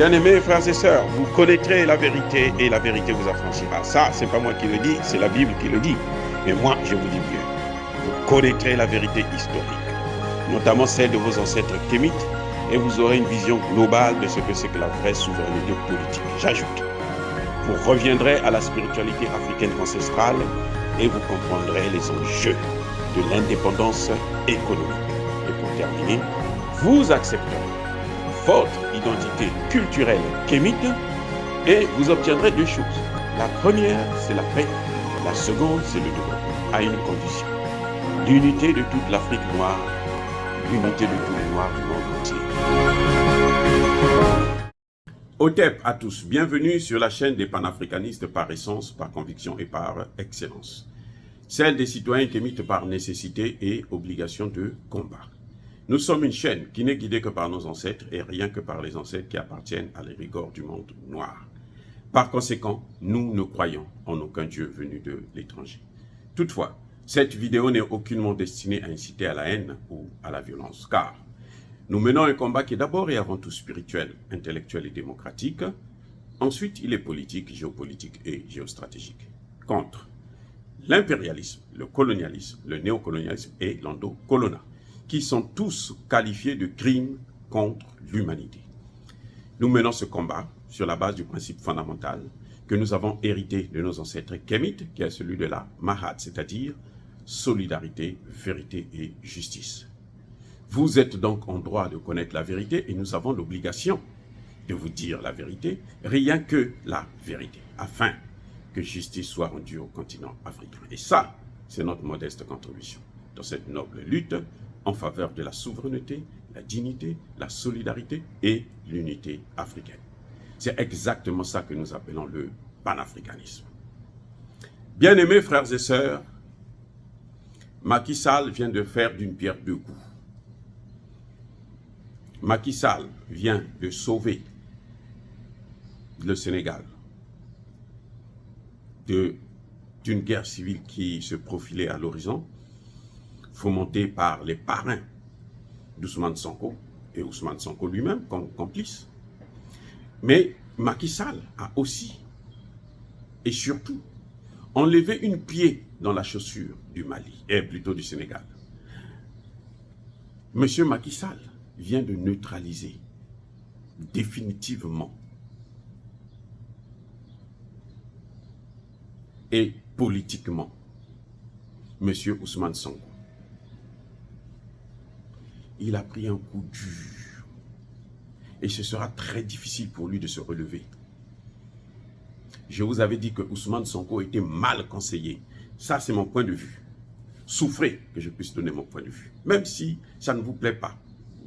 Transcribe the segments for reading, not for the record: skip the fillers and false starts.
Bien-aimés frères et sœurs, vous connaîtrez la vérité et la vérité vous affranchira. Ça, c'est pas moi qui le dis, c'est la Bible qui le dit. Mais moi, je vous dis mieux. Vous connaîtrez la vérité historique, notamment celle de vos ancêtres kémites, et vous aurez une vision globale de ce que c'est que la vraie souveraineté politique. J'ajoute, vous reviendrez à la spiritualité africaine ancestrale et vous comprendrez les enjeux de l'indépendance économique. Et pour terminer, vous accepterez votre identité culturelle kémite et vous obtiendrez deux choses. La première, c'est la paix. La seconde, c'est le développement, à une condition. L'unité de toute l'Afrique noire, l'unité de tous les Noirs du monde entier. Otep à tous, bienvenue sur la chaîne des panafricanistes par essence, par conviction et par excellence. Celle des citoyens kémites par nécessité et obligation de combat. Nous sommes une chaîne qui n'est guidée que par nos ancêtres et rien que par les ancêtres qui appartiennent à l'érigord du monde noir. Par conséquent, nous ne croyons en aucun Dieu venu de l'étranger. Toutefois, cette vidéo n'est aucunement destinée à inciter à la haine ou à la violence, car nous menons un combat qui est d'abord et avant tout spirituel, intellectuel et démocratique. Ensuite, il est politique, géopolitique et géostratégique. Contre l'impérialisme, le colonialisme, le néocolonialisme et l'endocolona, qui sont tous qualifiés de crimes contre l'humanité. Nous menons ce combat sur la base du principe fondamental que nous avons hérité de nos ancêtres kémites, qui est celui de la Mahat, c'est-à-dire solidarité, vérité et justice. Vous êtes donc en droit de connaître la vérité et nous avons l'obligation de vous dire la vérité, rien que la vérité, afin que justice soit rendue au continent africain. Et ça, c'est notre modeste contribution dans cette noble lutte en faveur de la souveraineté, la dignité, la solidarité et l'unité africaine. C'est exactement ça que nous appelons le panafricanisme. Bien-aimés frères et sœurs, Macky Sall vient de faire d'une pierre deux coups. Macky Sall vient de sauver le Sénégal d'une guerre civile qui se profilait à l'horizon, fomenté par les parrains d'Ousmane Sonko et Ousmane Sonko lui-même comme complice. Mais Macky Sall a aussi et surtout enlevé une pied dans la chaussure du Mali, et plutôt du Sénégal. Monsieur Macky Sall vient de neutraliser définitivement et politiquement Monsieur Ousmane Sonko. Il a pris un coup dur et ce sera très difficile pour lui de se relever. Je vous avais dit que Ousmane Sonko était mal conseillé. Ça, c'est mon point de vue. Souffrez que je puisse donner mon point de vue, même si ça ne vous plaît pas.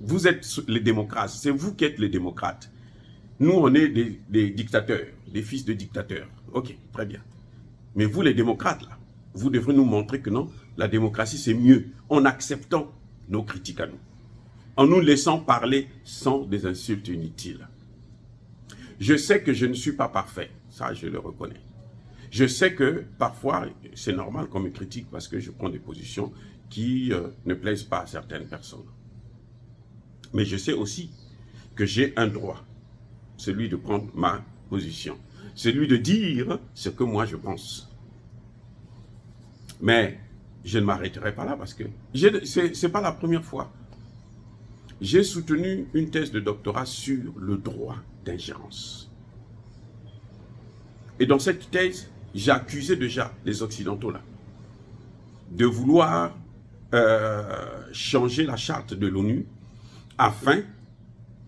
Vous êtes les démocrates, c'est vous qui êtes les démocrates. Nous, on est des dictateurs, des fils de dictateurs. Ok, très bien. Mais vous, les démocrates, là, vous devrez nous montrer que non, la démocratie, c'est mieux en acceptant nos critiques à nous, en nous laissant parler sans des insultes inutiles. Je sais que je ne suis pas parfait, ça je le reconnais. Je sais que parfois, c'est normal qu'on me critique parce que je prends des positions qui ne plaisent pas à certaines personnes. Mais je sais aussi que j'ai un droit, celui de prendre ma position, celui de dire ce que moi je pense. Mais je ne m'arrêterai pas là parce que ce n'est pas la première fois. J'ai soutenu une thèse de doctorat sur le droit d'ingérence. Et dans cette thèse, j'ai accusé déjà les Occidentaux là de vouloir changer la charte de l'ONU afin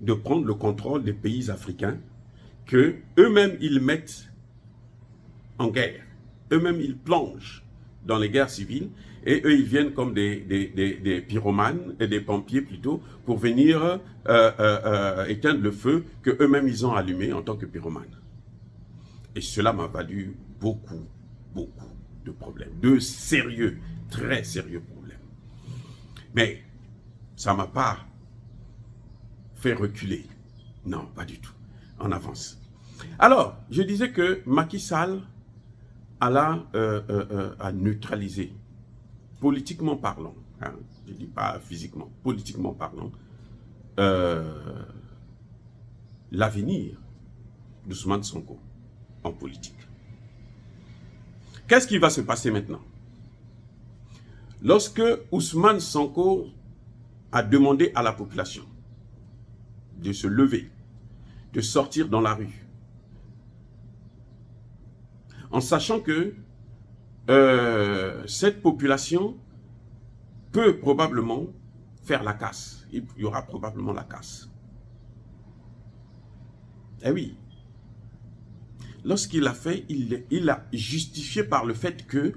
de prendre le contrôle des pays africains que eux-mêmes ils mettent en guerre. Eux-mêmes ils plongent dans les guerres civiles et eux ils viennent comme des pyromanes et des pompiers plutôt pour venir éteindre le feu que eux-mêmes ils ont allumé en tant que pyromanes. Et cela m'a valu beaucoup de problèmes, de sérieux, très sérieux problèmes. Mais ça ne m'a pas fait reculer. Non, pas du tout. On avance. Alors, je disais que Macky Sall a neutralisé, politiquement parlant, hein, je ne dis pas physiquement, politiquement parlant, l'avenir d'Ousmane Sonko en politique. Qu'est-ce qui va se passer maintenant? Lorsque Ousmane Sonko a demandé à la population de se lever, de sortir dans la rue, en sachant que cette population peut probablement faire la casse. Il y aura probablement la casse. Eh oui. Lorsqu'il a fait, il a justifié par le fait que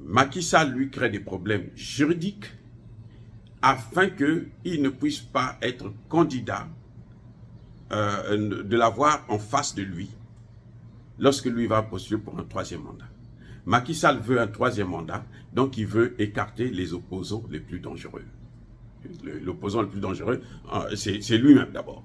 Macky Sall lui crée des problèmes juridiques afin qu'il ne puisse pas être candidat, de l'avoir en face de lui lorsque lui va postuler pour un troisième mandat. Macky Sall veut un troisième mandat, donc il veut écarter les opposants les plus dangereux. L'opposant le plus dangereux, c'est lui-même d'abord.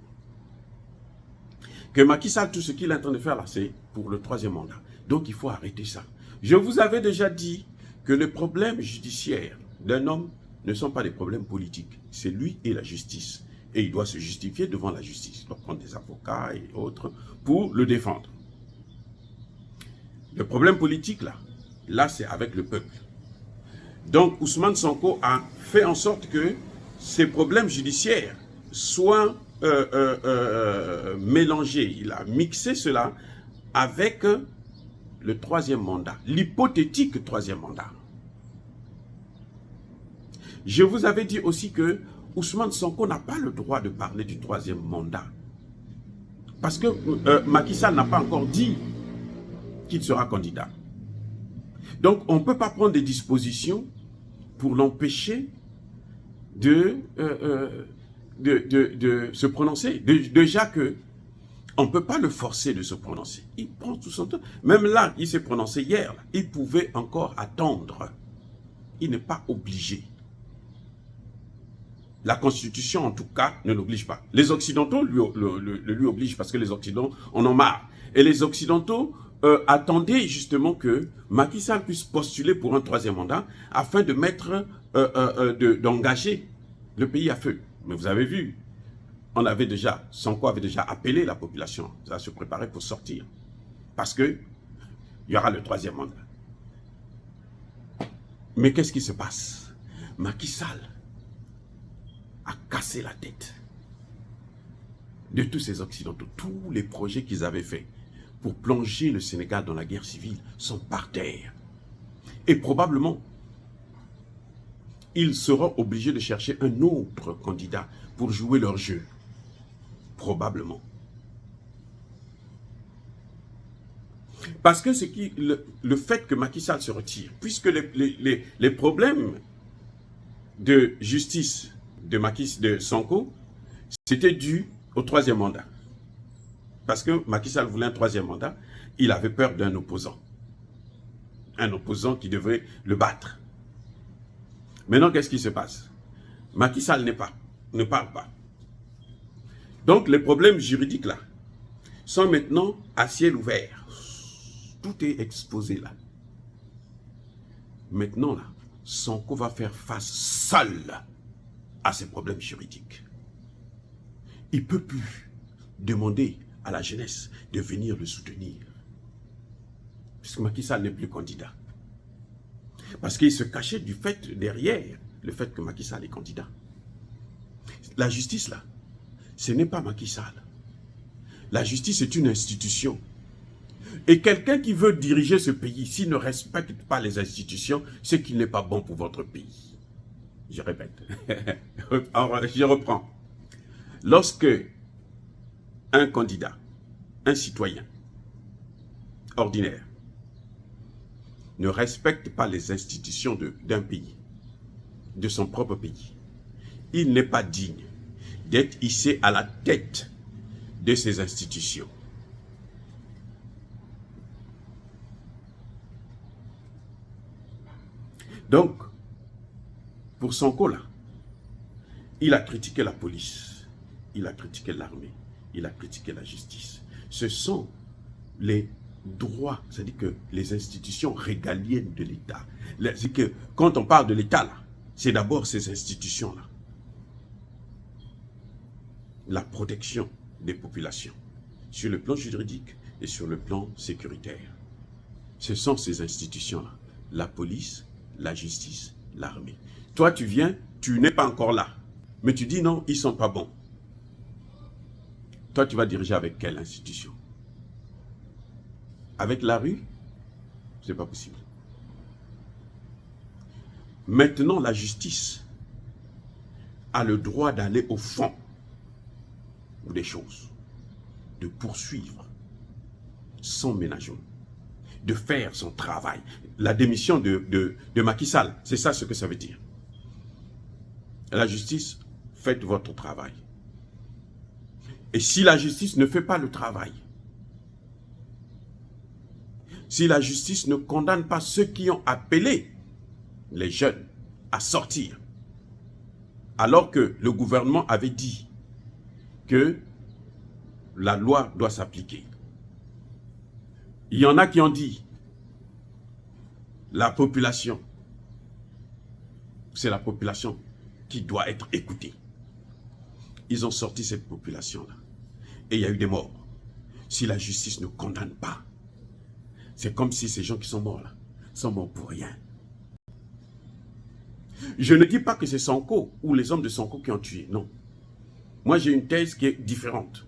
Que Macky Sall, tout ce qu'il est en train de faire là, c'est pour le troisième mandat. Donc il faut arrêter ça. Je vous avais déjà dit que les problèmes judiciaires d'un homme ne sont pas des problèmes politiques. C'est lui et la justice. Et il doit se justifier devant la justice. Il doit prendre des avocats et autres pour le défendre. Le problème politique là c'est avec le peuple. Donc Ousmane Sonko a fait en sorte que ces problèmes judiciaires soient mélangés. Il a mixé cela avec le troisième mandat, l'hypothétique troisième mandat. Je vous avais dit aussi que Ousmane Sonko n'a pas le droit de parler du troisième mandat. Parce que Macky Sall n'a pas encore dit qu'il sera candidat. Donc on ne peut pas prendre des dispositions pour l'empêcher de se prononcer. Déjà que on ne peut pas le forcer de se prononcer. Il prend tout son temps. Même là, il s'est prononcé hier. Là. Il pouvait encore attendre. Il n'est pas obligé. La Constitution, en tout cas, ne l'oblige pas. Les Occidentaux lui obligent parce que les Occidentaux en ont marre. Et les Occidentaux attendaient justement que Macky Sall puisse postuler pour un troisième mandat afin de mettre, d'engager le pays à feu. Mais vous avez vu, Sonko avait déjà appelé la population à se préparer pour sortir. Parce que il y aura le troisième mandat. Mais qu'est-ce qui se passe? Macky Sall a cassé la tête de tous ces Occidentaux. Tous les projets qu'ils avaient faits pour plonger le Sénégal dans la guerre civile sont par terre. Et probablement, ils seront obligés de chercher un autre candidat pour jouer leur jeu. Probablement. Parce que le fait que Macky Sall se retire, puisque les problèmes de justice de Sonko, c'était dû au troisième mandat. Parce que Macky Sall voulait un troisième mandat, il avait peur d'un opposant. Un opposant qui devrait le battre. Maintenant, qu'est-ce qui se passe? Macky Sall ne parle pas. Donc, les problèmes juridiques là sont maintenant à ciel ouvert. Tout est exposé là. Maintenant là, Sonko va faire face seul à ces problèmes juridiques. Il ne peut plus demander à la jeunesse de venir le soutenir. Puisque Macky Sall n'est plus candidat. Parce qu'il se cachait du fait, derrière, le fait que Macky Sall est candidat. La justice, là, ce n'est pas Macky Sall. La justice est une institution. Et quelqu'un qui veut diriger ce pays, s'il ne respecte pas les institutions, c'est qu'il n'est pas bon pour votre pays. Je répète. Alors, je reprends. Lorsque un candidat, un citoyen ordinaire, ne respecte pas les institutions d'un pays, de son propre pays, il n'est pas digne d'être hissé à la tête de ces institutions. Donc, pour Sonko là, il a critiqué la police, il a critiqué l'armée, il a critiqué la justice. Ce sont les droits, c'est-à-dire que les institutions régaliennes de l'État. C'est que quand on parle de l'État là, c'est d'abord ces institutions là. la protection des populations, sur le plan juridique et sur le plan sécuritaire. Ce sont ces institutions-là, la police, la justice, l'armée. Toi, tu viens, tu n'es pas encore là, mais tu dis non, ils ne sont pas bons. Toi, tu vas diriger avec quelle institution? Avec la rue? Ce n'est pas possible. Maintenant, la justice a le droit d'aller au fond des choses, de poursuivre sans ménagement, de faire son travail. La démission de Macky Sall, c'est ça ce que ça veut dire. La justice, faites votre travail. Et si la justice ne fait pas le travail, si la justice ne condamne pas ceux qui ont appelé les jeunes à sortir, alors que le gouvernement avait dit que la loi doit s'appliquer. Il y en a qui ont dit, la population, c'est la population qui doit être écoutée. Ils ont sorti cette population-là. Et il y a eu des morts. Si la justice ne condamne pas, c'est comme si ces gens qui sont morts là, sont morts pour rien. Je ne dis pas que c'est Sonko ou les hommes de Sonko qui ont tué, non. Moi, j'ai une thèse qui est différente.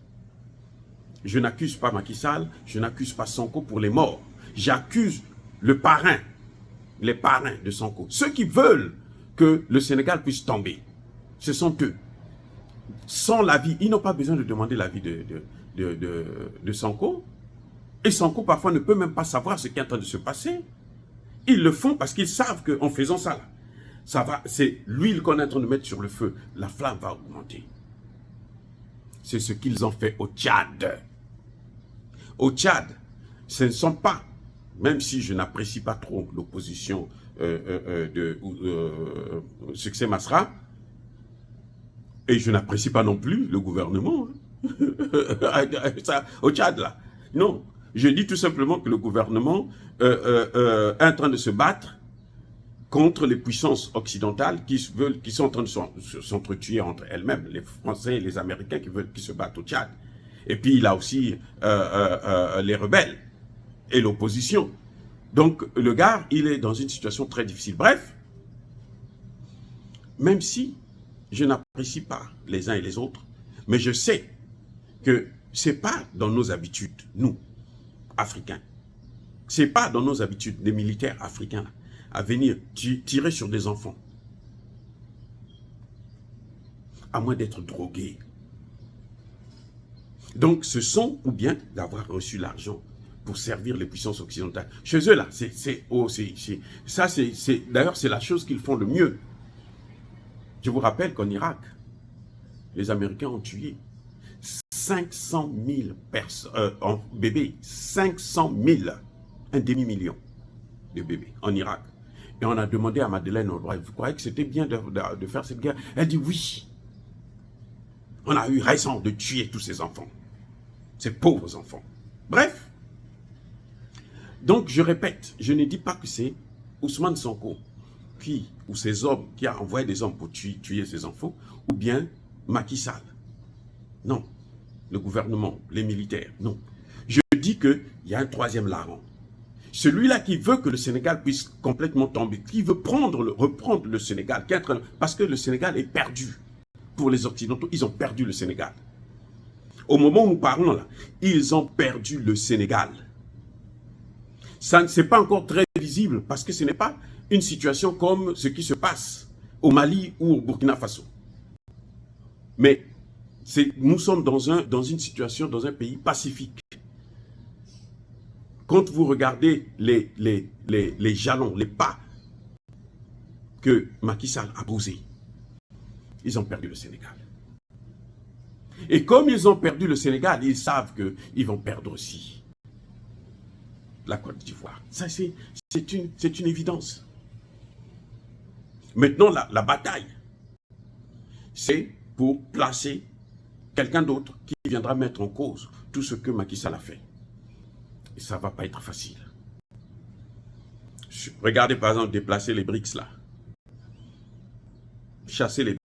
Je n'accuse pas Macky Sall, je n'accuse pas Sonko pour les morts. J'accuse le parrain, les parrains de Sonko. Ceux qui veulent que le Sénégal puisse tomber, ce sont eux. Sans l'avis, ils n'ont pas besoin de demander l'avis de Sonko. Et Sonko, parfois, ne peut même pas savoir ce qui est en train de se passer. Ils le font parce qu'ils savent qu'en faisant ça, c'est l'huile qu'on est en train de mettre sur le feu. La flamme va augmenter. C'est ce qu'ils ont fait au Tchad. Au Tchad, ce ne sont pas, même si je n'apprécie pas trop l'opposition de Succès Masra, et je n'apprécie pas non plus le gouvernement au Tchad là. Non, je dis tout simplement que le gouvernement est en train de se battre contre les puissances occidentales qui sont en train de s'entretuer entre elles-mêmes, les Français et les Américains qui se battent au Tchad. Et puis il y a aussi les rebelles et l'opposition. Donc le gars, il est dans une situation très difficile. Bref, même si je n'apprécie pas les uns et les autres, mais je sais que ce n'est pas dans nos habitudes, nous, Africains. Ce n'est pas dans nos habitudes, des militaires africains, à venir tirer sur des enfants. À moins d'être drogués. Donc, ce sont, ou bien d'avoir reçu l'argent pour servir les puissances occidentales. Chez eux, là, d'ailleurs, c'est la chose qu'ils font le mieux. Je vous rappelle qu'en Irak, les Américains ont tué 500 000 bébés, 500 000, un demi-million de bébés en Irak. Et on a demandé à Madeleine Albright, vous croyez que c'était bien de faire cette guerre? Elle dit oui. On a eu raison de tuer tous ces enfants, ces pauvres enfants. Bref. Donc je répète, je ne dis pas que c'est Ousmane Sonko ou ces hommes qui a envoyé des hommes pour tuer ces enfants, ou bien Macky Sall. Non. Le gouvernement, les militaires, non. Je dis qu'il y a un troisième larron. Celui-là qui veut que le Sénégal puisse complètement tomber, qui veut reprendre le Sénégal, parce que le Sénégal est perdu. Pour les Occidentaux, ils ont perdu le Sénégal. Au moment où nous parlons là, ils ont perdu le Sénégal. Ça ne c'est pas encore très visible parce que ce n'est pas une situation comme ce qui se passe au Mali ou au Burkina Faso. Mais nous sommes dans une situation, dans un pays pacifique. Quand vous regardez les jalons, les pas que Macky Sall a posés, ils ont perdu le Sénégal. Et comme ils ont perdu le Sénégal, ils savent qu'ils vont perdre aussi la Côte d'Ivoire. Ça, c'est une évidence. Maintenant, la bataille, c'est pour placer quelqu'un d'autre qui viendra mettre en cause tout ce que Macky Sall a fait. Et ça ne va pas être facile. Regardez par exemple déplacer les BRICS là. Chasser les